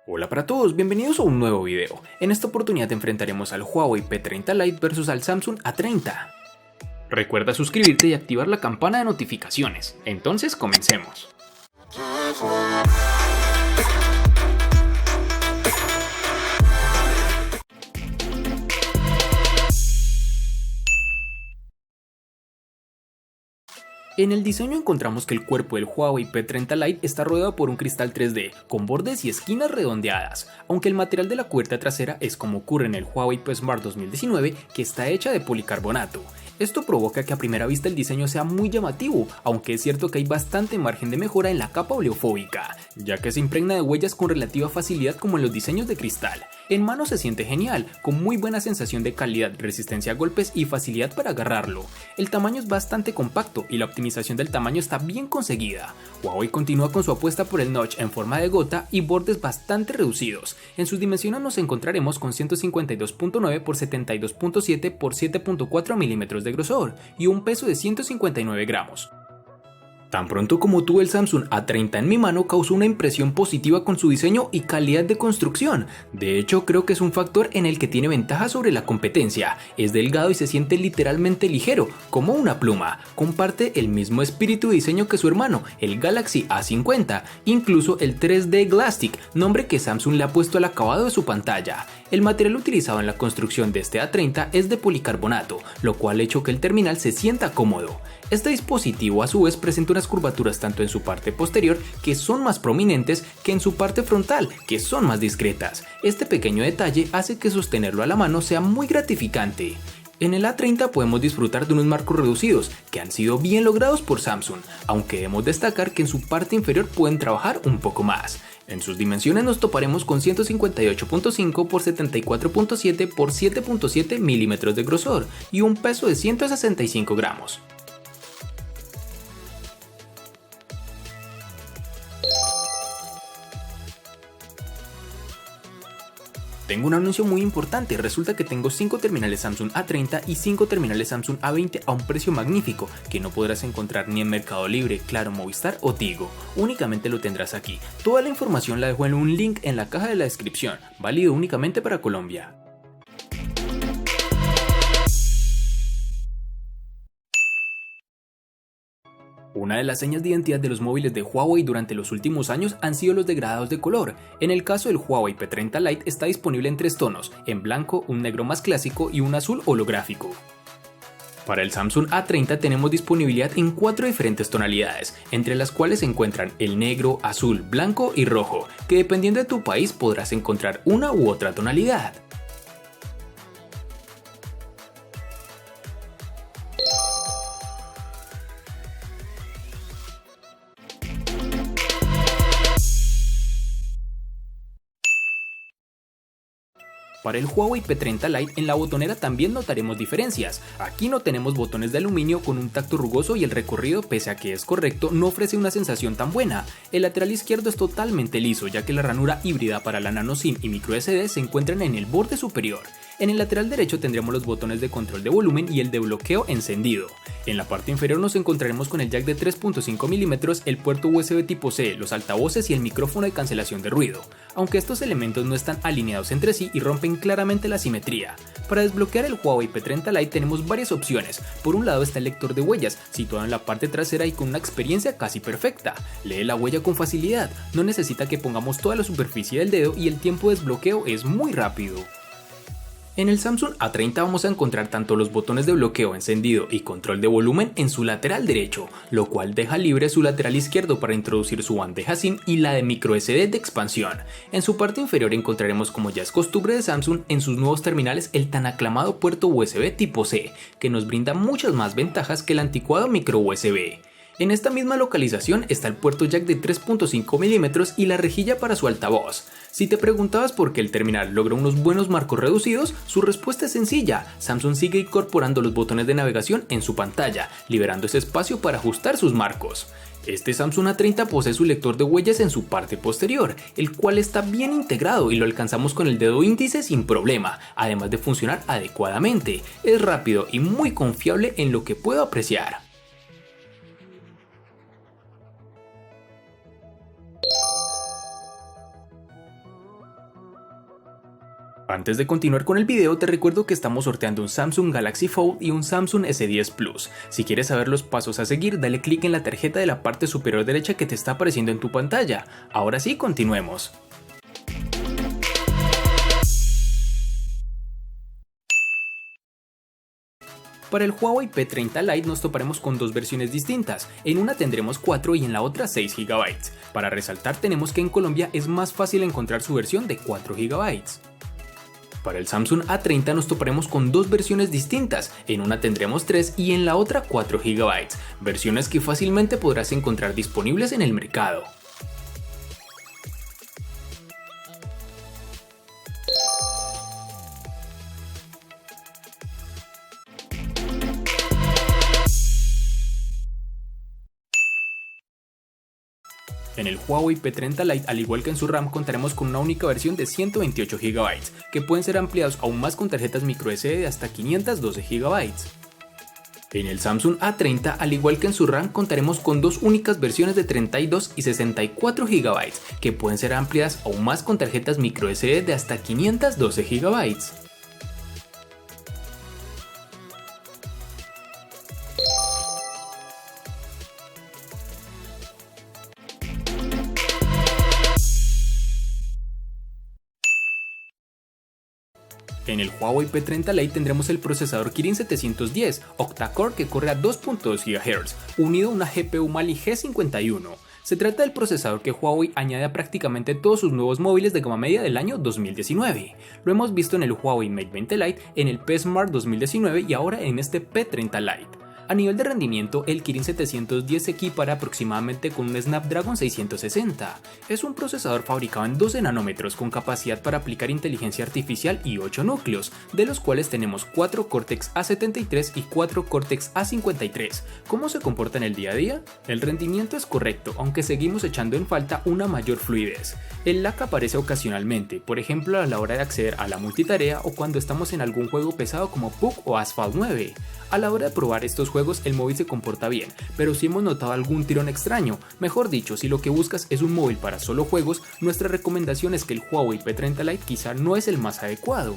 Hola para todos, bienvenidos a un nuevo video. En esta oportunidad enfrentaremos al Huawei P30 Lite versus al Samsung A30. Recuerda suscribirte y activar la campana de notificaciones. Entonces comencemos. En el diseño encontramos que el cuerpo del Huawei P30 Lite está rodeado por un cristal 3D, con bordes y esquinas redondeadas, aunque el material de la cubierta trasera es como ocurre en el Huawei P Smart 2019, que está hecha de policarbonato. Esto provoca que a primera vista el diseño sea muy llamativo, aunque es cierto que hay bastante margen de mejora en la capa oleofóbica, ya que se impregna de huellas con relativa facilidad como en los diseños de cristal. En mano se siente genial, con muy buena sensación de calidad, resistencia a golpes y facilidad para agarrarlo. El tamaño es bastante compacto y la optimización del tamaño está bien conseguida. Huawei continúa con su apuesta por el notch en forma de gota y bordes bastante reducidos. En sus dimensiones nos encontraremos con 152.9 x 72.7 x 7.4 milímetros de grosor y un peso de 159 gramos. Tan pronto como tuve el Samsung A30 en mi mano, causó una impresión positiva con su diseño y calidad de construcción. De hecho, creo que es un factor en el que tiene ventaja sobre la competencia. Es delgado y se siente literalmente ligero, como una pluma. Comparte el mismo espíritu de diseño que su hermano, el Galaxy A50, incluso el 3D Glastic, nombre que Samsung le ha puesto al acabado de su pantalla. El material utilizado en la construcción de este A30 es de policarbonato, lo cual ha hecho que el terminal se sienta cómodo. Este dispositivo a su vez presenta unas curvaturas tanto en su parte posterior, que son más prominentes, que en su parte frontal, que son más discretas. Este pequeño detalle hace que sostenerlo a la mano sea muy gratificante. En el A30 podemos disfrutar de unos marcos reducidos, que han sido bien logrados por Samsung, aunque debemos destacar que en su parte inferior pueden trabajar un poco más. En sus dimensiones nos toparemos con 158.5 x 74.7 x 7.7 milímetros de grosor y un peso de 165 gramos. Tengo un anuncio muy importante, resulta que tengo 5 terminales Samsung A30 y 5 terminales Samsung A20 a un precio magnífico que no podrás encontrar ni en Mercado Libre, Claro, Movistar o Tigo, únicamente lo tendrás aquí. Toda la información la dejo en un link en la caja de la descripción, válido únicamente para Colombia. Una de las señas de identidad de los móviles de Huawei durante los últimos años han sido los degradados de color. En el caso del Huawei P30 Lite está disponible en 3 tonos, en blanco, un negro más clásico y un azul holográfico. Para el Samsung A30 tenemos disponibilidad en 4 diferentes tonalidades, entre las cuales se encuentran el negro, azul, blanco y rojo, que dependiendo de tu país podrás encontrar una u otra tonalidad. Para el Huawei P30 Lite en la botonera también notaremos diferencias. Aquí no tenemos botones de aluminio con un tacto rugoso y el recorrido, pese a que es correcto, no ofrece una sensación tan buena. El lateral izquierdo es totalmente liso, ya que la ranura híbrida para la nano SIM y micro SD se encuentran en el borde superior. En el lateral derecho tendremos los botones de control de volumen y el de bloqueo encendido. En la parte inferior nos encontraremos con el jack de 3.5 mm, el puerto USB tipo C, los altavoces y el micrófono de cancelación de ruido, aunque estos elementos no están alineados entre sí y rompen claramente la simetría. Para desbloquear el Huawei P30 Lite tenemos varias opciones. Por un lado está el lector de huellas, situado en la parte trasera y con una experiencia casi perfecta. Lee la huella con facilidad, no necesita que pongamos toda la superficie del dedo y el tiempo de desbloqueo es muy rápido. En el Samsung A30 vamos a encontrar tanto los botones de bloqueo, encendido y control de volumen en su lateral derecho, lo cual deja libre su lateral izquierdo para introducir su bandeja SIM y la de micro SD de expansión. En su parte inferior encontraremos, como ya es costumbre de Samsung, en sus nuevos terminales el tan aclamado puerto USB tipo C, que nos brinda muchas más ventajas que el anticuado micro USB. En esta misma localización está el puerto jack de 3.5 mm y la rejilla para su altavoz. Si te preguntabas por qué el terminal logra unos buenos marcos reducidos, su respuesta es sencilla. Samsung sigue incorporando los botones de navegación en su pantalla, liberando ese espacio para ajustar sus marcos. Este Samsung A30 posee su lector de huellas en su parte posterior, el cual está bien integrado y lo alcanzamos con el dedo índice sin problema, además de funcionar adecuadamente. Es rápido y muy confiable en lo que puedo apreciar. Antes de continuar con el video, te recuerdo que estamos sorteando un Samsung Galaxy Fold y un Samsung S10 Plus. Si quieres saber los pasos a seguir, dale clic en la tarjeta de la parte superior derecha que te está apareciendo en tu pantalla. Ahora sí, continuemos. Para el Huawei P30 Lite nos toparemos con dos versiones distintas, en una tendremos 4 y en la otra 6 GB. Para resaltar tenemos que en Colombia es más fácil encontrar su versión de 4 GB. Para el Samsung A30 nos toparemos con dos versiones distintas, en una tendremos 3 y en la otra 4 GB, versiones que fácilmente podrás encontrar disponibles en el mercado. En el Huawei P30 Lite, al igual que en su RAM, contaremos con una única versión de 128 GB, que pueden ser ampliados aún más con tarjetas microSD de hasta 512 GB. En el Samsung A30, al igual que en su RAM, contaremos con dos únicas versiones de 32 y 64 GB, que pueden ser ampliadas aún más con tarjetas microSD de hasta 512 GB. En el Huawei P30 Lite tendremos el procesador Kirin 710 octa-core que corre a 2.2 GHz, unido a una GPU Mali G51. Se trata del procesador que Huawei añade a prácticamente todos sus nuevos móviles de gama media del año 2019. Lo hemos visto en el Huawei Mate 20 Lite, en el P Smart 2019 y ahora en este P30 Lite. A nivel de rendimiento, el Kirin 710 se equipara aproximadamente con un Snapdragon 660. Es un procesador fabricado en 12 nanómetros con capacidad para aplicar inteligencia artificial y 8 núcleos, de los cuales tenemos 4 Cortex A73 y 4 Cortex A53. ¿Cómo se comporta en el día a día? El rendimiento es correcto, aunque seguimos echando en falta una mayor fluidez. El lag aparece ocasionalmente, por ejemplo a la hora de acceder a la multitarea o cuando estamos en algún juego pesado como PUBG o Asphalt 9. A la hora de probar estos juegos el móvil se comporta bien, pero si hemos notado algún tirón extraño, mejor dicho, si lo que buscas es un móvil para solo juegos, nuestra recomendación es que el Huawei P30 Lite quizá no es el más adecuado.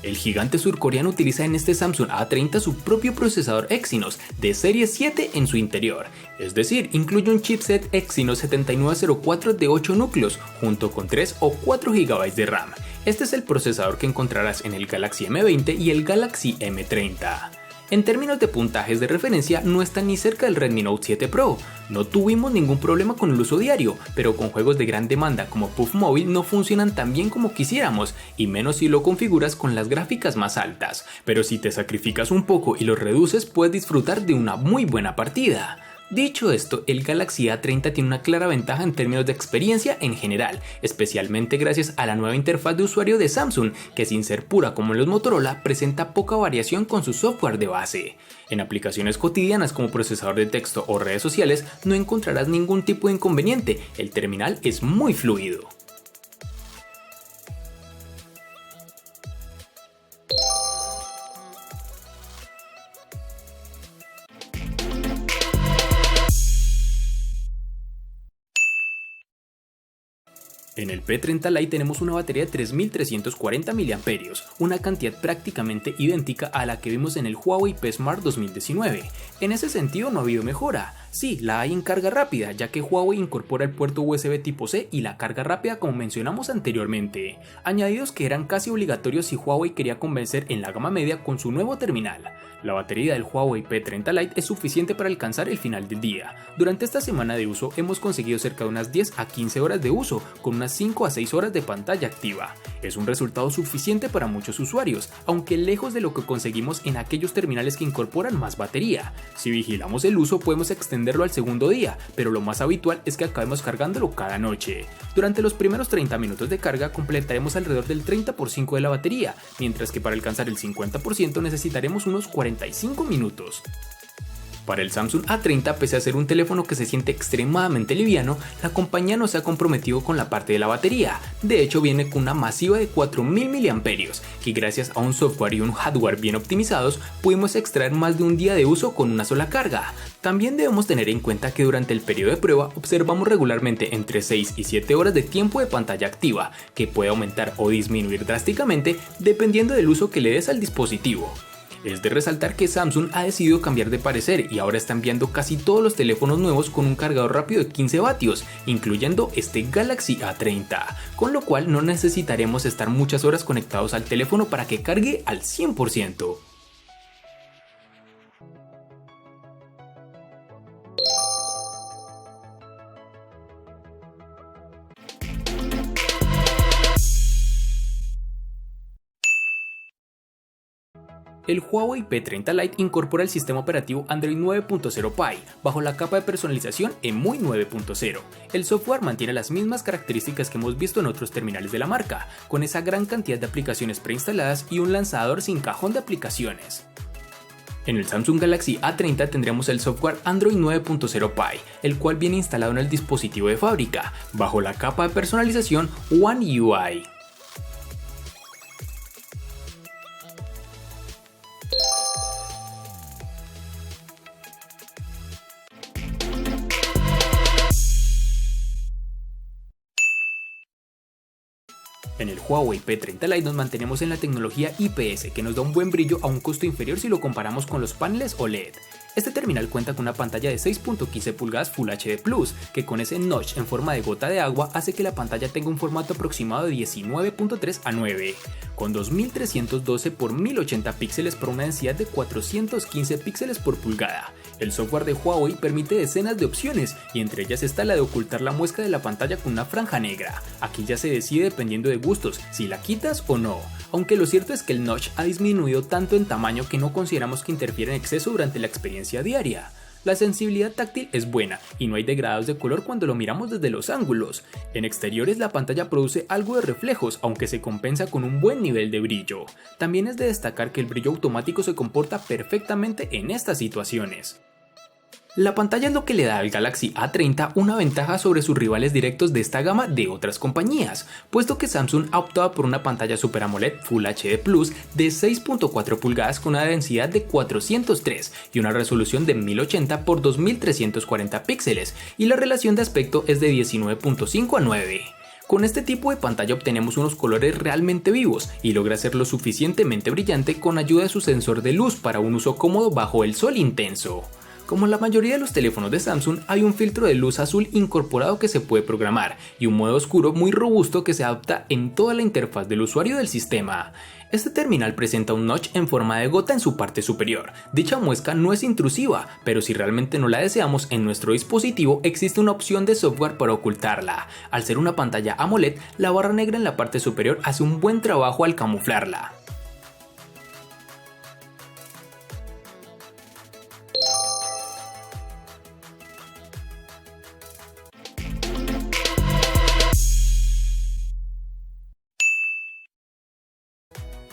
El gigante surcoreano utiliza en este Samsung A30 su propio procesador Exynos de serie 7 en su interior, es decir, incluye un chipset Exynos 7904 de 8 núcleos, junto con 3 o 4 GB de RAM. Este es el procesador que encontrarás en el Galaxy M20 y el Galaxy M30. En términos de puntajes de referencia no está ni cerca del Redmi Note 7 Pro, no tuvimos ningún problema con el uso diario, pero con juegos de gran demanda como PUBG Mobile no funcionan tan bien como quisiéramos, y menos si lo configuras con las gráficas más altas, pero si te sacrificas un poco y los reduces puedes disfrutar de una muy buena partida. Dicho esto, el Galaxy A30 tiene una clara ventaja en términos de experiencia en general, especialmente gracias a la nueva interfaz de usuario de Samsung, que sin ser pura como en los Motorola, presenta poca variación con su software de base. En aplicaciones cotidianas como procesador de texto o redes sociales no encontrarás ningún tipo de inconveniente, el terminal es muy fluido. En el P30 Lite tenemos una batería de 3340 mAh, una cantidad prácticamente idéntica a la que vimos en el Huawei P Smart 2019. En ese sentido no ha habido mejora. Sí, la hay en carga rápida, ya que Huawei incorpora el puerto USB tipo C y la carga rápida como mencionamos anteriormente, añadidos que eran casi obligatorios si Huawei quería convencer en la gama media con su nuevo terminal. La batería del Huawei P30 Lite es suficiente para alcanzar el final del día. Durante esta semana de uso hemos conseguido cerca de unas 10 a 15 horas de uso, con unas 5 a 6 horas de pantalla activa. Es un resultado suficiente para muchos usuarios, aunque lejos de lo que conseguimos en aquellos terminales que incorporan más batería. Si vigilamos el uso podemos extenderlo al segundo día, pero lo más habitual es que acabemos cargándolo cada noche. Durante los primeros 30 minutos de carga completaremos alrededor del 30% de la batería, mientras que para alcanzar el 50% necesitaremos unos 45 minutos. Para el Samsung A30, pese a ser un teléfono que se siente extremadamente liviano, la compañía no se ha comprometido con la parte de la batería. De hecho, viene con una masiva de 4000 mAh, que gracias a un software y un hardware bien optimizados, pudimos extraer más de un día de uso con una sola carga. También debemos tener en cuenta que durante el periodo de prueba observamos regularmente entre 6 y 7 horas de tiempo de pantalla activa, que puede aumentar o disminuir drásticamente dependiendo del uso que le des al dispositivo. Es de resaltar que Samsung ha decidido cambiar de parecer y ahora está enviando casi todos los teléfonos nuevos con un cargador rápido de 15 vatios, incluyendo este Galaxy A30, con lo cual no necesitaremos estar muchas horas conectados al teléfono para que cargue al 100%. El Huawei P30 Lite incorpora el sistema operativo Android 9.0 Pie bajo la capa de personalización EMUI 9.0. El software mantiene las mismas características que hemos visto en otros terminales de la marca, con esa gran cantidad de aplicaciones preinstaladas y un lanzador sin cajón de aplicaciones. En el Samsung Galaxy A30 tendremos el software Android 9.0 Pie, el cual viene instalado en el dispositivo de fábrica, bajo la capa de personalización One UI. En el Huawei P30 Lite nos mantenemos en la tecnología IPS, que nos da un buen brillo a un costo inferior si lo comparamos con los paneles OLED. Este terminal cuenta con una pantalla de 6.15 pulgadas Full HD Plus, que con ese notch en forma de gota de agua hace que la pantalla tenga un formato aproximado de 19.3 a 9, con 2312 x 1080 píxeles por una densidad de 415 píxeles por pulgada. El software de Huawei permite decenas de opciones y entre ellas está la de ocultar la muesca de la pantalla con una franja negra. Aquí ya se decide dependiendo de gustos si la quitas o no, aunque lo cierto es que el notch ha disminuido tanto en tamaño que no consideramos que interfiera en exceso durante la experiencia diaria. La sensibilidad táctil es buena y no hay degradados de color cuando lo miramos desde los ángulos. En exteriores la pantalla produce algo de reflejos, aunque se compensa con un buen nivel de brillo. También es de destacar que el brillo automático se comporta perfectamente en estas situaciones. La pantalla es lo que le da al Galaxy A30 una ventaja sobre sus rivales directos de esta gama de otras compañías, puesto que Samsung ha optado por una pantalla Super AMOLED Full HD Plus de 6.4 pulgadas con una densidad de 403 y una resolución de 1080 x 2340 píxeles, y la relación de aspecto es de 19.5 a 9. Con este tipo de pantalla obtenemos unos colores realmente vivos y logra ser lo suficientemente brillante con ayuda de su sensor de luz para un uso cómodo bajo el sol intenso. Como en la mayoría de los teléfonos de Samsung, hay un filtro de luz azul incorporado que se puede programar y un modo oscuro muy robusto que se adapta en toda la interfaz del usuario del sistema. Este terminal presenta un notch en forma de gota en su parte superior. Dicha muesca no es intrusiva, pero si realmente no la deseamos en nuestro dispositivo, existe una opción de software para ocultarla. Al ser una pantalla AMOLED, la barra negra en la parte superior hace un buen trabajo al camuflarla.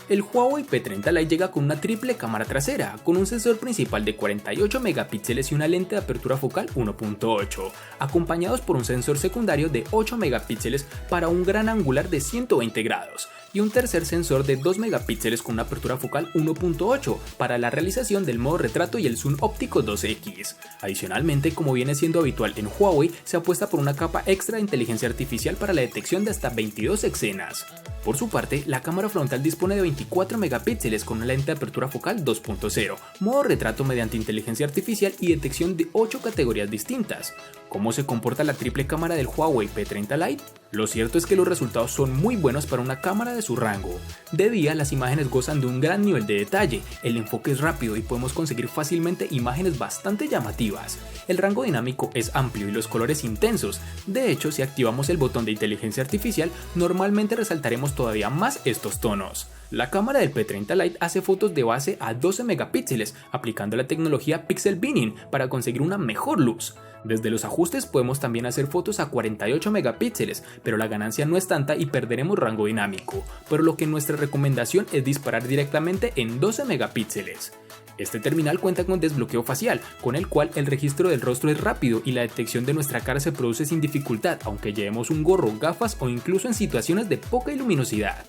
El Huawei P30 Lite llega con una triple cámara trasera, con un sensor principal de 48 megapíxeles y una lente de apertura focal 1.8, acompañados por un sensor secundario de 8 megapíxeles para un gran angular de 120 grados, y un tercer sensor de 2 megapíxeles con una apertura focal 1.8 para la realización del modo retrato y el zoom óptico 2x. Adicionalmente, como viene siendo habitual en Huawei, se apuesta por una capa extra de inteligencia artificial para la detección de hasta 22 escenas. Por su parte, la cámara frontal dispone de 24 megapíxeles con una lente de apertura focal 2.0, modo retrato mediante inteligencia artificial y detección de 8 categorías distintas. ¿Cómo se comporta la triple cámara del Huawei P30 Lite? Lo cierto es que los resultados son muy buenos para una cámara de su rango. De día, las imágenes gozan de un gran nivel de detalle, el enfoque es rápido y podemos conseguir fácilmente imágenes bastante llamativas. El rango dinámico es amplio y los colores intensos. De hecho, si activamos el botón de inteligencia artificial, normalmente resaltaremos todavía más estos tonos. La cámara del P30 Lite hace fotos de base a 12 megapíxeles, aplicando la tecnología Pixel Binning para conseguir una mejor luz. Desde los ajustes podemos también hacer fotos a 48 megapíxeles, pero la ganancia no es tanta y perderemos rango dinámico, por lo que nuestra recomendación es disparar directamente en 12 megapíxeles. Este terminal cuenta con desbloqueo facial, con el cual el registro del rostro es rápido y la detección de nuestra cara se produce sin dificultad, aunque llevemos un gorro, gafas o incluso en situaciones de poca luminosidad.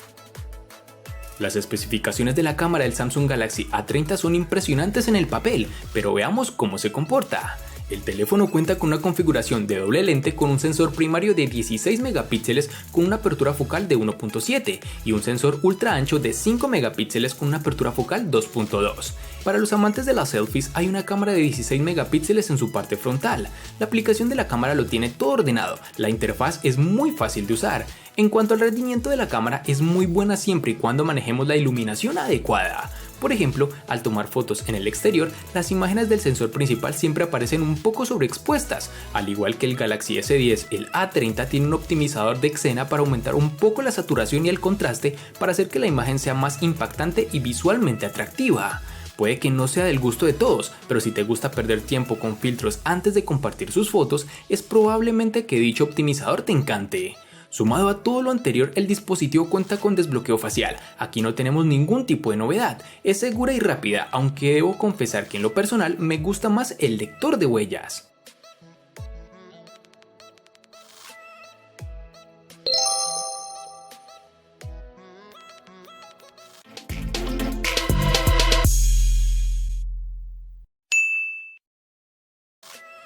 Las especificaciones de la cámara del Samsung Galaxy A30 son impresionantes en el papel, pero veamos cómo se comporta. El teléfono cuenta con una configuración de doble lente con un sensor primario de 16 megapíxeles con una apertura focal de 1.7 y un sensor ultra ancho de 5 megapíxeles con una apertura focal 2.2. Para los amantes de las selfies hay una cámara de 16 megapíxeles en su parte frontal. La aplicación de la cámara lo tiene todo ordenado, la interfaz es muy fácil de usar. En cuanto al rendimiento de la cámara es muy buena siempre y cuando manejemos la iluminación adecuada. Por ejemplo, al tomar fotos en el exterior, las imágenes del sensor principal siempre aparecen un poco sobreexpuestas. Al igual que el Galaxy S10, el A30 tiene un optimizador de escena para aumentar un poco la saturación y el contraste para hacer que la imagen sea más impactante y visualmente atractiva. Puede que no sea del gusto de todos, pero si te gusta perder tiempo con filtros antes de compartir sus fotos, es probablemente que dicho optimizador te encante. Sumado a todo lo anterior, el dispositivo cuenta con desbloqueo facial. Aquí no tenemos ningún tipo de novedad, es segura y rápida, aunque debo confesar que en lo personal me gusta más el lector de huellas.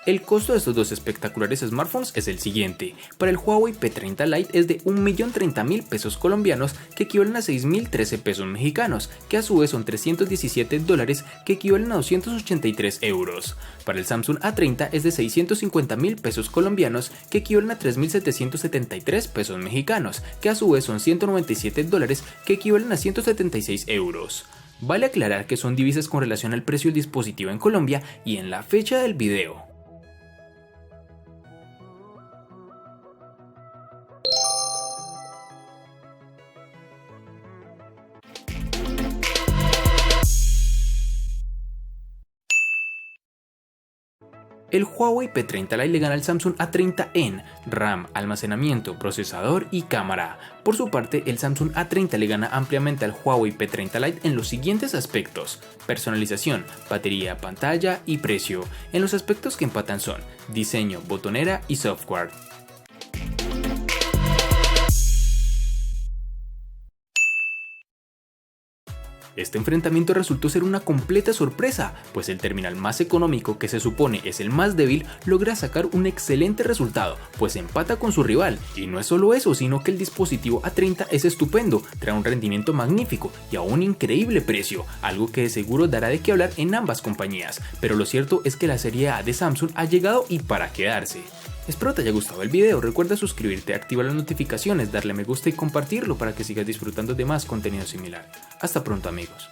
El costo de estos dos espectaculares smartphones es el siguiente. Para el Huawei P30 Lite es de 1.030.000 pesos colombianos, que equivalen a 6.013 pesos mexicanos, que a su vez son $317, que equivalen a 283 euros. Para el Samsung A30 es de 650.000 pesos colombianos, que equivalen a 3.773 pesos mexicanos, que a su vez son $197, que equivalen a 176 euros. Vale aclarar que son divisas con relación al precio del dispositivo en Colombia y en la fecha del video. El Huawei P30 Lite le gana al Samsung A30 en RAM, almacenamiento, procesador y cámara. Por su parte, el Samsung A30 le gana ampliamente al Huawei P30 Lite en los siguientes aspectos: personalización, batería, pantalla y precio. En los aspectos que empatan son diseño, botonera y software. Este enfrentamiento resultó ser una completa sorpresa, pues el terminal más económico, que se supone es el más débil, logra sacar un excelente resultado, pues empata con su rival. Y no es solo eso, sino que el dispositivo A30 es estupendo, trae un rendimiento magnífico y a un increíble precio, algo que de seguro dará de qué hablar en ambas compañías. Pero lo cierto es que la serie A de Samsung ha llegado y para quedarse. Espero te haya gustado el video, recuerda suscribirte, activar las notificaciones, darle me gusta y compartirlo para que sigas disfrutando de más contenido similar. Hasta pronto amigos.